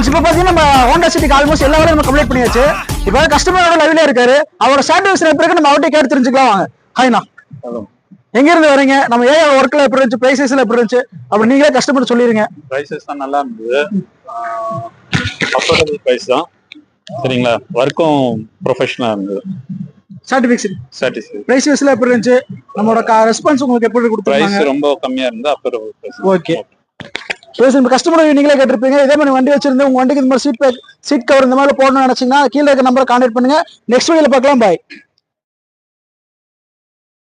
இப்ப பாத்தீங்கன்னா நம்ம ஹோண்டா சிட்டிக்கு ஆல்மோஸ்ட் எல்லா வேலையும் நம்ம கம்ப்ளீட் பண்ணியாச்சு. இப்ப கஸ்டமரோட லைவ்ல இருக்காரு. அவரோட சாட்டிஸ்ஃபேக்ஷன் பிறகு நம்ம அவர்கிட்ட கேட்டு தெரிஞ்சுக்கலாம். வாங்க. ஹாய்ண்ணா, எங்க இருந்து வரீங்க? நம்ம ஏன் ஒர்க்ல எப்படி இருந்துச்சு, பிரைசஸ்ல எப்படி இருந்துச்சு அப்படி நீங்களே கஸ்டமர் சொல்லிருங்க. பிரைசஸ் தான் நல்லா இருந்தது, அஃபோர்டபிள் பிரைஸ் தான். சரிங்களா, ஒர்க்கும் ப்ரொஃபஷனலா இருந்தது. சாட்டிஸ்ஃபேக்ஷன் பிரைசஸ்ல எப்படி இருந்துச்சு, நம்மளோட ரெஸ்பான்ஸ் உங்களுக்கு எப்படி கொடுத்தாங்க? பிரைஸ் ரொம்ப கம்மியா இருந்தா அஃபோர்டபிள் பிரைஸ். ஓகே, கஸ்டமர் நீங்களே கேட்டிருப்பீங்க. இதே மாதிரி வண்டி வச்சிருந்து உங்க வண்டிக்கு இந்த மாதிரி சீட் கவர் இந்த மாதிரி போடணும்னு நினைச்சீங்கன்னா கீழே இருக்க நம்பரை கான்டாக்ட் பண்ணுங்க. நெக்ஸ்ட் வீடியோல பார்க்கலாம். பாய்.